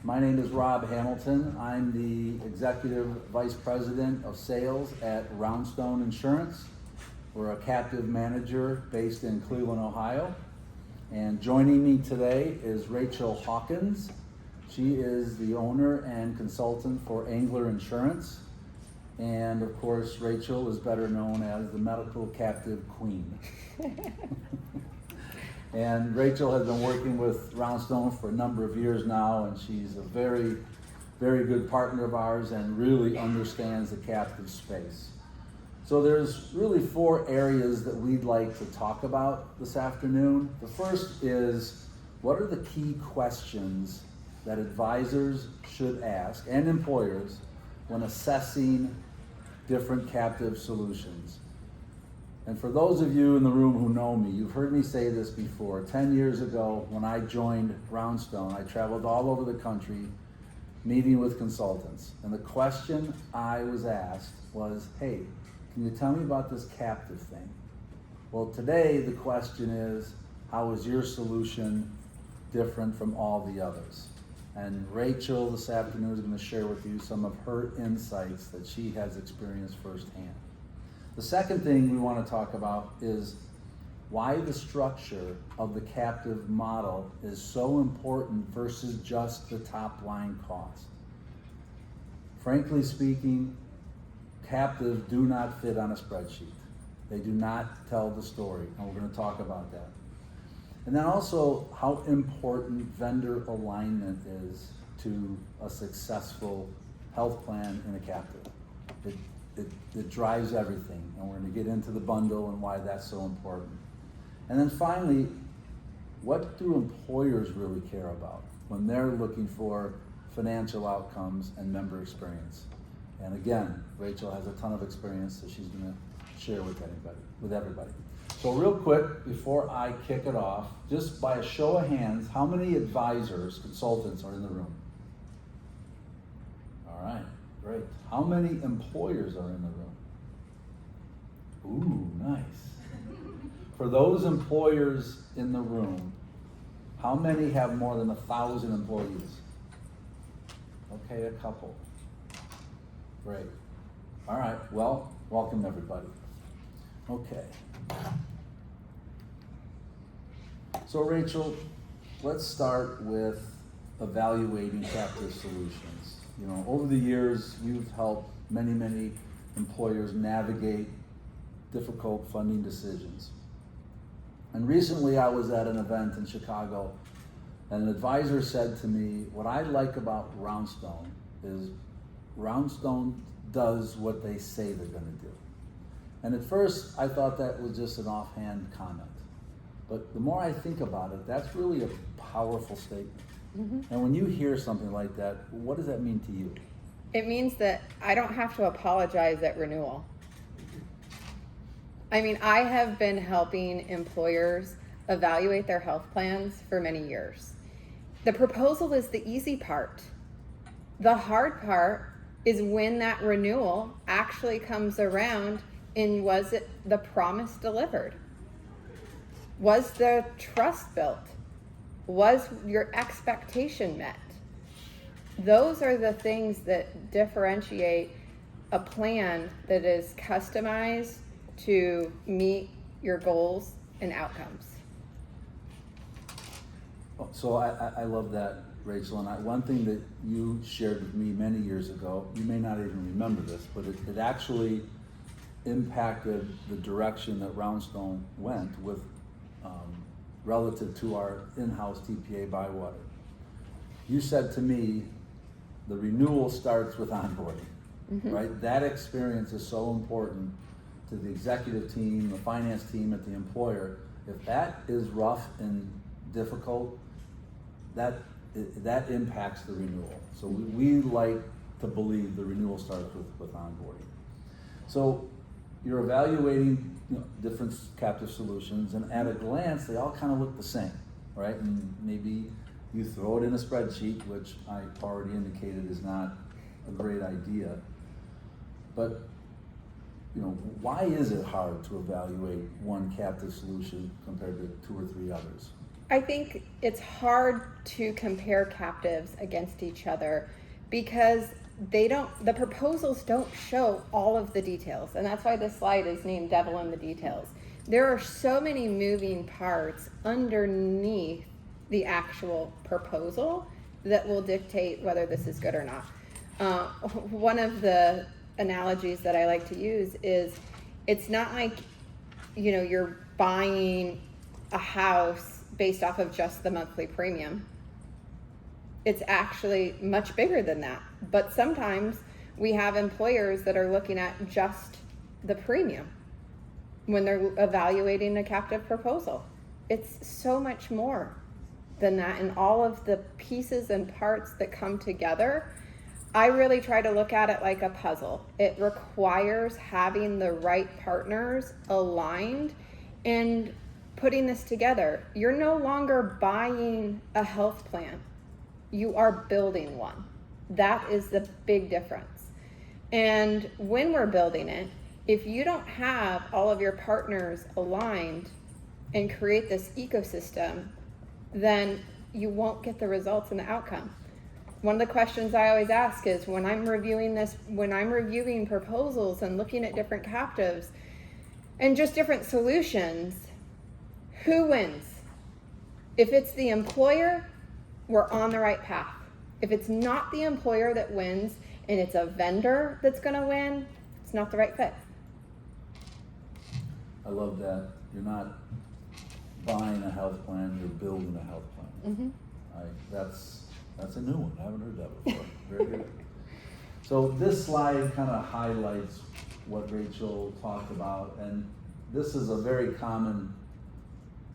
My name is Rob Hamilton. I'm the Executive Vice President of Sales at Roundstone Insurance. We're a captive manager based in Cleveland, Ohio. And joining me today is Rachel Hawkins. She is the owner and consultant for Angler Insurance. And of course, Rachel is better known as the medical captive queen. And Rachel has been working with Roundstone for a number of years now, and she's a very, very good partner of ours and really understands the captive space. So there's really 4 areas that we'd like to talk about this afternoon. The first is, what are the key questions that advisors should ask and employers when assessing different captive solutions? And for those of you in the room who know me, you've heard me say this before. 10 years ago, when I joined Roundstone, I traveled all over the country meeting with consultants. And the question I was asked was, hey, can you tell me about this captive thing? Well, today the question is, how is your solution different from all the others? And Rachel this afternoon is going to share with you some of her insights that she has experienced firsthand. The second thing we want to talk about is why the structure of the captive model is so important versus just the top line cost. Frankly speaking, captives do not fit on a spreadsheet. They do not tell the story, and we're going to talk about that. And then also how important vendor alignment is to a successful health plan in a captive. It drives everything, and we're going to get into the bundle and why that's so important. And then finally, what do employers really care about when they're looking for financial outcomes and member experience? And again, Rachel has a ton of experience, so she's going to share with everybody. So real quick, before I kick it off, just by a show of hands, how many advisors, consultants are in the room? All right. Great. How many employers are in the room? Ooh, nice. For those employers in the room, how many have more than 1,000 employees? Okay, a couple. Great. All right, well, welcome everybody. Okay. So Rachel, let's start with evaluating captive solutions. You know, over the years, you've helped many employers navigate difficult funding decisions. And recently I was at an event in Chicago, and an advisor said to me, what I like about Roundstone is Roundstone does what they say they're gonna do. And at first, I thought that was just an offhand comment. But the more I think about it, that's really a powerful statement. Mm-hmm. And when you hear something like that, what does that mean to you? It means that I don't have to apologize at renewal. I mean, I have been helping employers evaluate their health plans for many years. The proposal is the easy part. The hard part is when that renewal actually comes around, and was it the promise delivered? Was the trust built? Was your expectation met? Those are the things that differentiate a plan that is customized to meet your goals and outcomes. So I love that, Rachel, and one thing that you shared with me many years ago, you may not even remember this, but it actually impacted the direction that Roundstone went with relative to our in-house TPA Bywater. You said to me, the renewal starts with onboarding, mm-hmm. right? That experience is so important to the executive team, the finance team at the employer. If that is rough and difficult, that impacts the renewal. So we like to believe the renewal starts with onboarding. So you're evaluating different captive solutions, and at a glance, they all kind of look the same, right? And maybe you throw it in a spreadsheet, which I already indicated is not a great idea. But why is it hard to evaluate one captive solution compared to 2 or 3 others? I think it's hard to compare captives against each other because the proposals don't show all of the details. And that's why this slide is named Devil in the Details. There are so many moving parts underneath the actual proposal that will dictate whether this is good or not. One of the analogies that I like to use is it's not like, you're buying a house based off of just the monthly premium. It's actually much bigger than that. But sometimes we have employers that are looking at just the premium when they're evaluating a captive proposal. It's so much more than that, and all of the pieces and parts that come together. I really try to look at it like a puzzle. It requires having the right partners aligned and putting this together. You're no longer buying a health plan. You are building one. That is the big difference. And when we're building it, if you don't have all of your partners aligned and create this ecosystem, then you won't get the results and the outcome. One of the questions I always ask is when I'm reviewing proposals and looking at different captives and just different solutions, who wins? If it's the employer, we're on the right path. If it's not the employer that wins and it's a vendor that's going to win, it's not the right fit. I love that. You're not buying a health plan, you're building a health plan. Mm-hmm. That's a new one. I haven't heard that before. Very good. So this slide kind of highlights what Rachel talked about, and this is a very common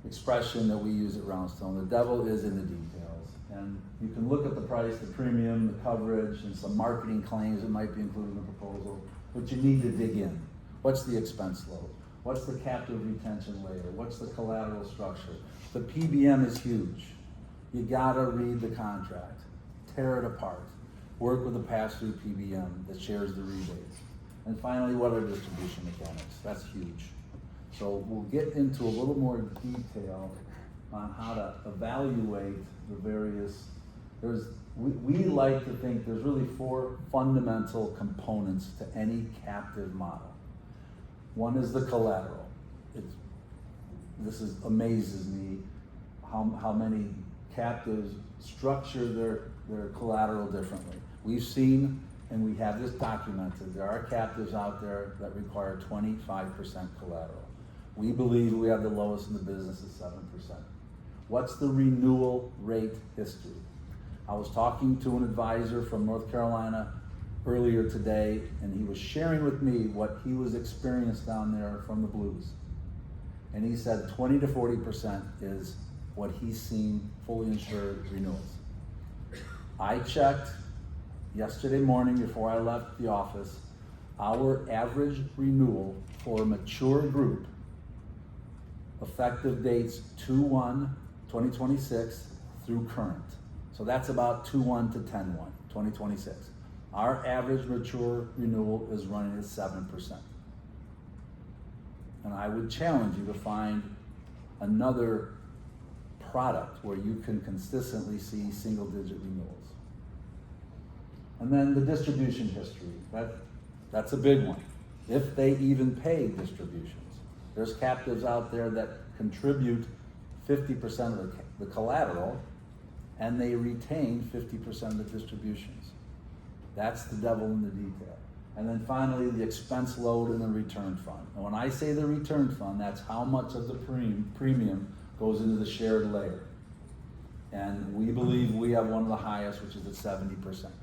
expression that we use at Roundstone. The devil is in the details. And you can look at the price, the premium, the coverage, and some marketing claims that might be included in the proposal, but you need to dig in. What's the expense load? What's the captive retention layer? What's the collateral structure? The PBM is huge. You gotta read the contract, tear it apart, work with a pass-through PBM that shares the rebates. And finally, what are distribution mechanics? That's huge. So we'll get into a little more detail on how to evaluate the various, we like to think there's really 4 fundamental components to any captive model. One is the collateral. This amazes me how many captives structure their collateral differently. We've seen, and we have this documented, there are captives out there that require 25% collateral. We believe we have the lowest in the business at 7%. What's the renewal rate history? I was talking to an advisor from North Carolina earlier today, and he was sharing with me what he was experienced down there from the Blues. And he said 20 to 40% is what he's seen fully insured renewals. I checked yesterday morning before I left the office, our average renewal for a mature group, effective dates 2/1/2026 through current. So that's about 2/1 to 10/1/2026. Our average mature renewal is running at 7%. And I would challenge you to find another product where you can consistently see single-digit renewals. And then the distribution history, that's a big one. If they even pay distributions. There's captives out there that contribute 50% of the collateral, and they retain 50% of the distributions. That's the devil in the detail. And then finally, the expense load and the return fund. And when I say the return fund, that's how much of the premium goes into the shared layer. And we believe we have one of the highest, which is at 70%.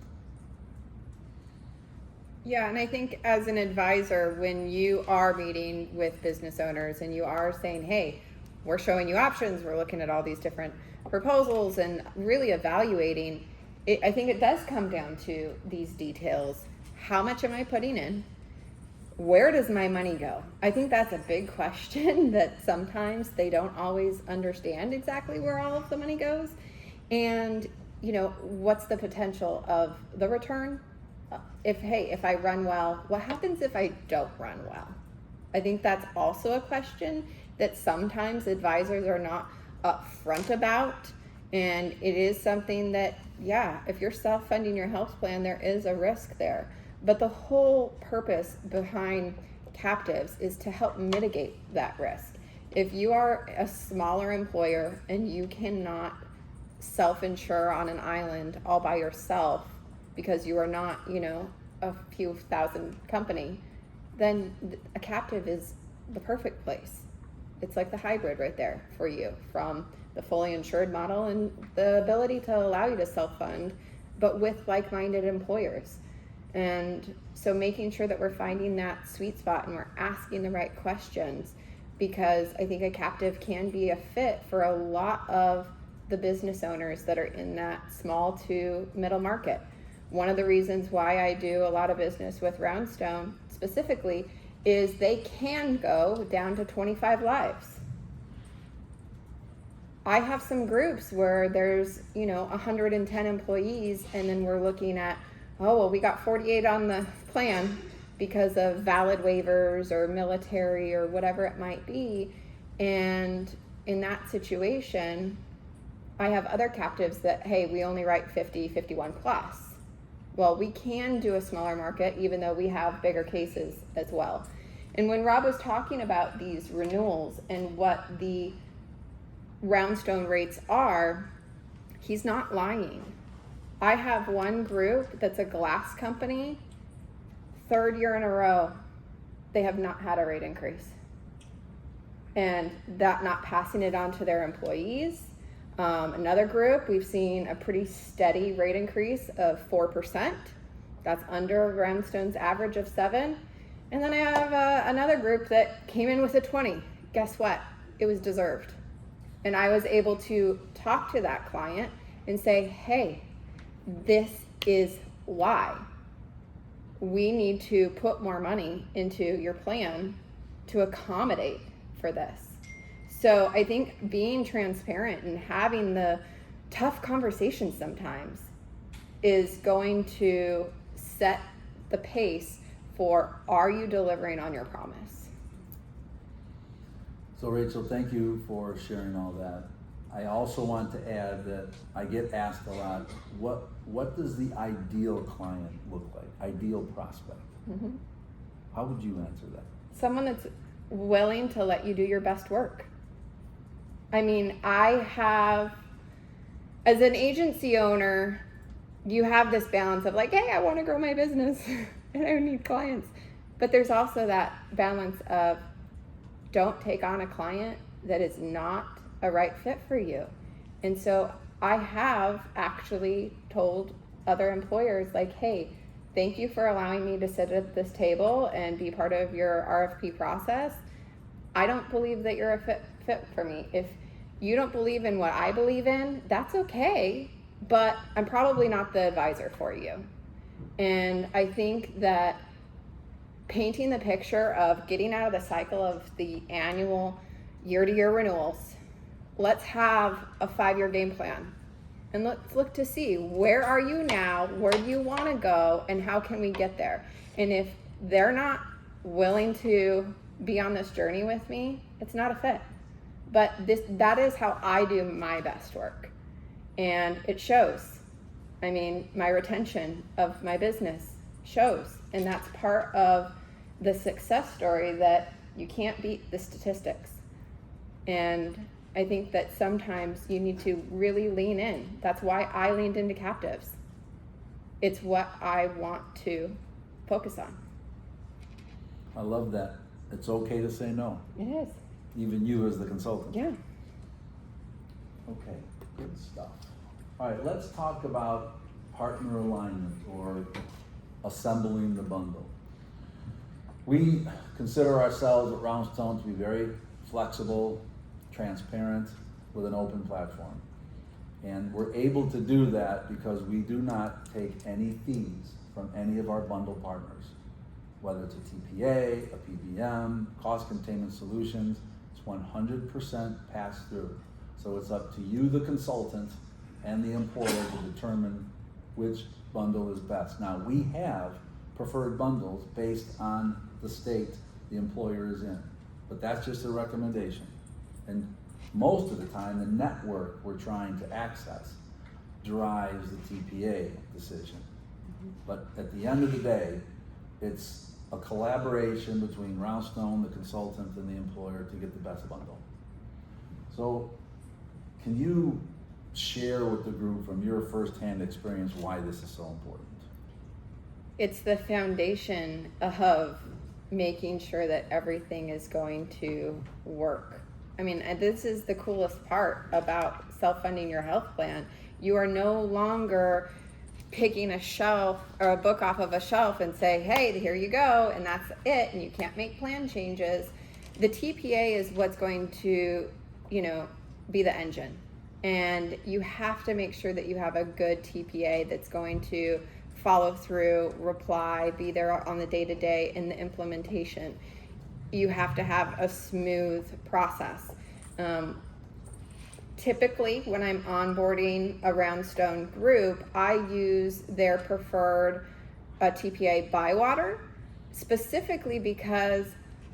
Yeah, and I think as an advisor, when you are meeting with business owners and you are saying, hey, we're showing you options, we're looking at all these different proposals and really evaluating, I think it does come down to these details. How much am I putting in? Where does my money go? I think that's a big question that sometimes they don't always understand exactly where all of the money goes. And, what's the potential of the return? If I run well, what happens if I don't run well? I think that's also a question that sometimes advisors are not upfront about. And it is something that, yeah, if you're self-funding your health plan, there is a risk there. But the whole purpose behind captives is to help mitigate that risk. If you are a smaller employer and you cannot self-insure on an island all by yourself because you are not, a few thousand company, then a captive is the perfect place. It's like the hybrid right there for you, from the fully insured model and the ability to allow you to self-fund, but with like-minded employers. And so making sure that we're finding that sweet spot and we're asking the right questions, because I think a captive can be a fit for a lot of the business owners that are in that small to middle market. One of the reasons why I do a lot of business with Roundstone specifically is they can go down to 25 lives. I have some groups where there's, 110 employees, and then we're looking at, oh, well, we got 48 on the plan because of valid waivers or military or whatever it might be. And in that situation, I have other captives that, hey, we only write 50, 51 plus. Well, we can do a smaller market even though we have bigger cases as well. And when Rob was talking about these renewals and what the Roundstone rates are, he's not lying. I have one group that's a glass company, 3rd year in a row, they have not had a rate increase. And that not passing it on to their employees. Another group, we've seen a pretty steady rate increase of 4%. That's under Roundstone's average of 7%. And then I have another group that came in with a 20. Guess what? It was deserved. And I was able to talk to that client and say, hey, this is why. We need to put more money into your plan to accommodate for this. So I think being transparent and having the tough conversations sometimes is going to set the pace for, are you delivering on your promise? So Rachel, thank you for sharing all that. I also want to add that I get asked a lot, what does the ideal client look like, ideal prospect? Mm-hmm. How would you answer that? Someone that's willing to let you do your best work. I mean, I have, as an agency owner, you have this balance of like, hey, I want to grow my business and I need clients. But there's also that balance of, don't take on a client that is not a right fit for you. And so I have actually told other employers like, hey, thank you for allowing me to sit at this table and be part of your RFP process. I don't believe that you're a fit for me. If you don't believe in what I believe in, that's okay, but I'm probably not the advisor for you. And I think that painting the picture of getting out of the cycle of the annual year-to-year renewals, let's have a 5-year game plan. And let's look to see, where are you now, where do you want to go, and how can we get there? And if they're not willing to be on this journey with me, it's not a fit. But that is how I do my best work. And it shows. I mean, my retention of my business shows. And that's part of the success story, that you can't beat the statistics. And I think that sometimes you need to really lean in. That's why I leaned into captives. It's what I want to focus on. I love that. It's okay to say no. It is. Even you as the consultant. Yeah. Okay, good stuff. All right, let's talk about partner alignment, or assembling the bundle. We consider ourselves at Roundstone to be very flexible, transparent, with an open platform. And we're able to do that because we do not take any fees from any of our bundle partners, whether it's a TPA, a PBM, cost containment solutions. It's 100% pass through. So it's up to you, the consultant, and the employer to determine which bundle is best. Now, we have preferred bundles based on the state the employer is in, but that's just a recommendation. And most of the time, the network we're trying to access drives the TPA decision. But at the end of the day, it's a collaboration between Roundstone, the consultant, and the employer to get the best bundle. So can you share with the group from your firsthand experience why this is so important? It's the foundation of making sure that everything is going to work. I mean, this is the coolest part about self-funding your health plan. You are no longer picking a shelf or a book off of a shelf and say, hey, here you go, and that's it, and you can't make plan changes. The TPA is what's going to, be the engine. And you have to make sure that you have a good TPA that's going to follow through, reply, be there on the day-to-day in the implementation. You have to have a smooth process. Typically, when I'm onboarding a Roundstone group, I use their preferred TPA Bywater, specifically because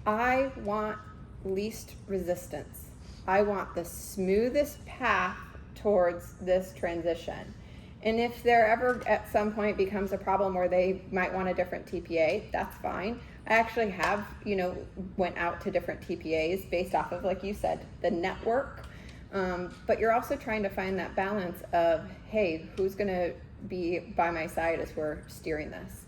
I want least resistance. I want the smoothest path towards this transition. And if there ever at some point becomes a problem where they might want a different TPA, that's fine. I actually have, went out to different TPAs based off of, like you said, the network. But you're also trying to find that balance of, hey, who's going to be by my side as we're steering this?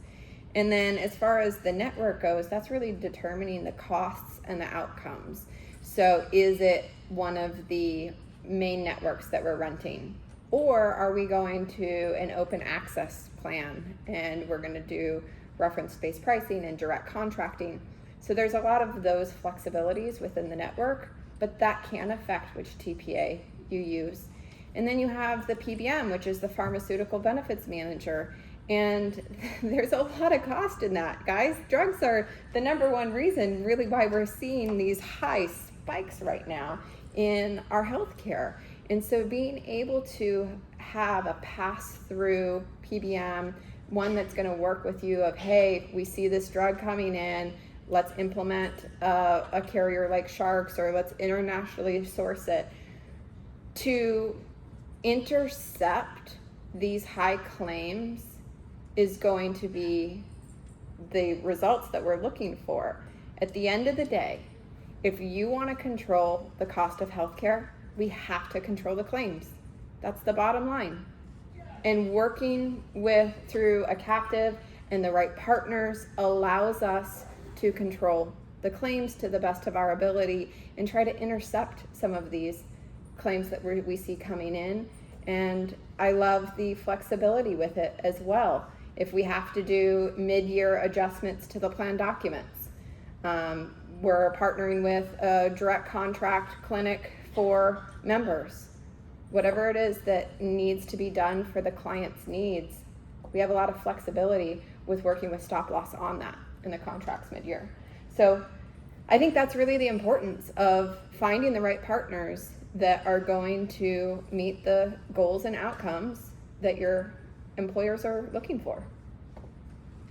And then as far as the network goes, that's really determining the costs and the outcomes. So is it one of the main networks that we're renting? Or are we going to an open access plan and we're going to do reference-based pricing and direct contracting? So there's a lot of those flexibilities within the network, but that can affect which TPA you use. And then you have the PBM, which is the pharmaceutical benefits manager. And there's a lot of cost in that, guys. Drugs are the number one reason really why we're seeing these high spikes right now in our healthcare. And so being able to have a pass-through PBM, one that's going to work with you of, hey, we see this drug coming in, let's implement a carrier like Sharks, or let's internationally source it, to intercept these high claims is going to be the results that we're looking for. At the end of the day, if you want to control the cost of healthcare, we have to control the claims. That's the bottom line. And working through a captive and the right partners allows us to control the claims to the best of our ability and try to intercept some of these claims that we see coming in. And I love the flexibility with it as well. If we have to do mid-year adjustments to the plan documents, we're partnering with a direct contract clinic for members. Whatever it is that needs to be done for the client's needs, we have a lot of flexibility with working with stop loss on that in the contracts mid-year. So I think that's really the importance of finding the right partners that are going to meet the goals and outcomes that your employers are looking for.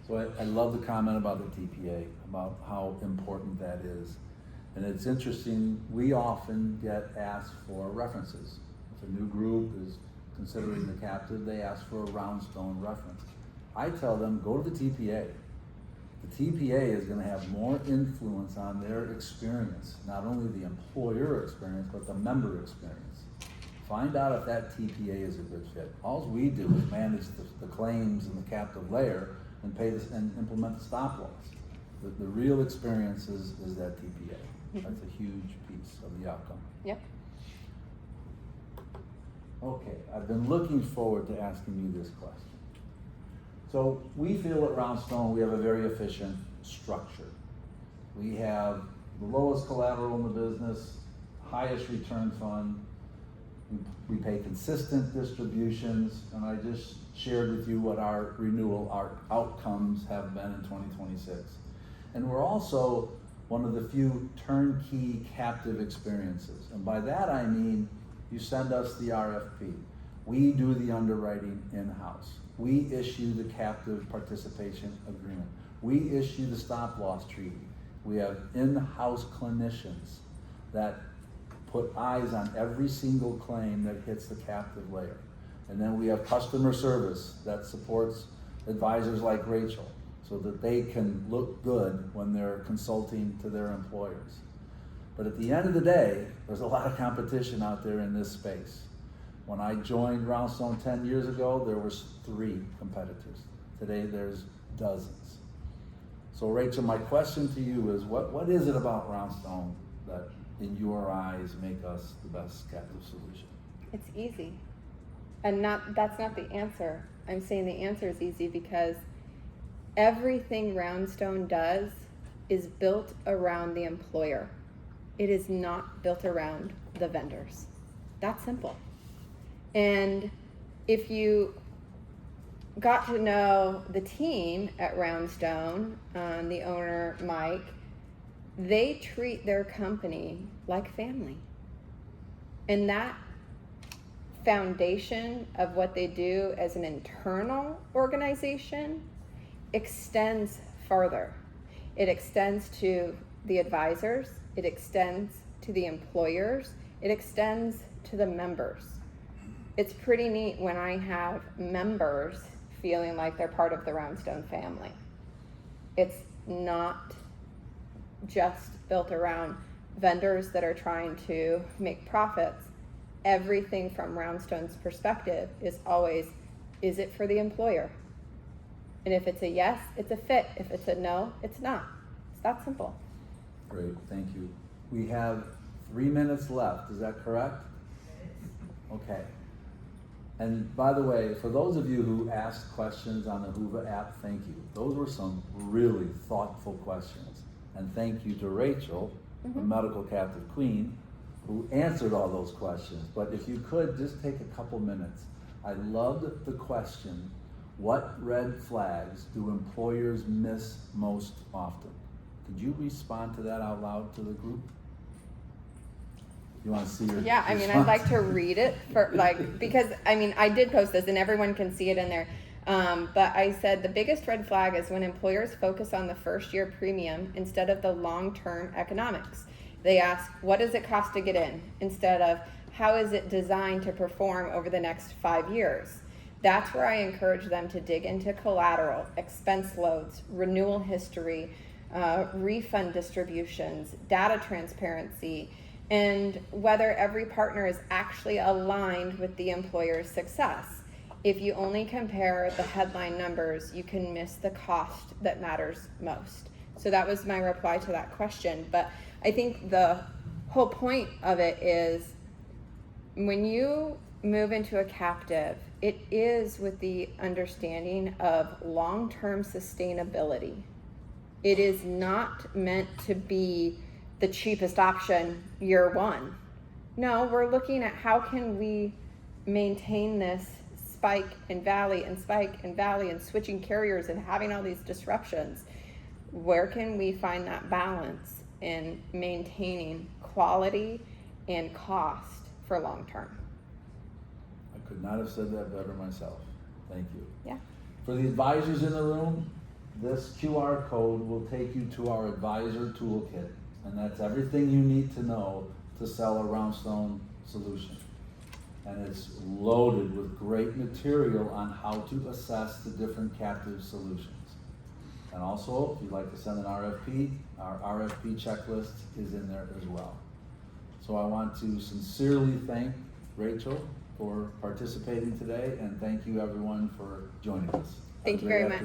So I love the comment about the TPA, about how important that is. And it's interesting, we often get asked for references. If a new group is considering the captive, they ask for a Roundstone reference. I tell them, go to the TPA. The TPA is going to have more influence on their experience, not only the employer experience, but the member experience. Find out if that TPA is a good fit. All we do is manage the claims in the captive layer and pay this and implement the stop loss. The real experience is that TPA. That's a huge piece of the outcome. Yep. Okay, I've been looking forward to asking you this question. So we feel at Roundstone we have a very efficient structure. We have the lowest collateral in the business, highest return fund. We pay consistent distributions, and I just shared with you what our outcomes have been in 2026. And we're also one of the few turnkey captive experiences. And by that I mean, you send us the RFP. We do the underwriting in-house. We issue the captive participation agreement. We issue the stop loss treaty. We have in-house clinicians that put eyes on every single claim that hits the captive layer. And then we have customer service that supports advisors like Rachel so that they can look good when they're consulting to their employers. But at the end of the day, there's a lot of competition out there in this space. When I joined Roundstone 10 years ago, there was 3 competitors. Today there's dozens. So Rachel, my question to you is, what is it about Roundstone that in your eyes make us the best captive solution? It's easy. And that's not the answer. I'm saying the answer is easy because everything Roundstone does is built around the employer. It is not built around the vendors. That's simple. And if you got to know the team at Roundstone, the owner, Mike, they treat their company like family. And that foundation of what they do as an internal organization extends further. It extends to the advisors, it extends to the employers, it extends to the members. It's pretty neat when I have members feeling like they're part of the Roundstone family. It's not just built around vendors that are trying to make profits. Everything from Roundstone's perspective is always, is it for the employer? And if it's a yes, it's a fit. If it's a no, it's not. It's that simple. Great, thank you. We have 3 minutes left, is that correct? Okay. And by the way, for those of you who asked questions on the Whova app, thank you. Those were some really thoughtful questions. And thank you to Rachel, the medical captive queen, who answered all those questions. But if you could, just take a couple minutes. I loved the question, what red flags do employers miss most often? Could you respond to that out loud to the group? You want to see your Yeah, I mean, I'd like to read it for because I mean, I did post this and everyone can see it in there. But I said the biggest red flag is when employers focus on the first year premium instead of the long-term economics. They ask, what does it cost to get in? Instead of, how is it designed to perform over the next 5 years? That's where I encourage them to dig into collateral, expense loads, renewal history, refund distributions, data transparency, and whether every partner is actually aligned with the employer's success. If you only compare the headline numbers, you can miss the cost that matters most. So that was my reply to that question. But I think the whole point of it is when you move into a captive, it is with the understanding of long-term sustainability. It is not meant to be the cheapest option year one. No, we're looking at how can we maintain this spike and valley and switching carriers and having all these disruptions. Where can we find that balance in maintaining quality and cost for long term? I could not have said that better myself. Thank you. Yeah. For the advisors in the room, this QR code will take you to our advisor toolkit. And that's everything you need to know to sell a Roundstone solution. And it's loaded with great material on how to assess the different captive solutions. And also, if you'd like to send an RFP, our RFP checklist is in there as well. So I want to sincerely thank Rachel for participating today, and thank you everyone for joining us. Thank you very much.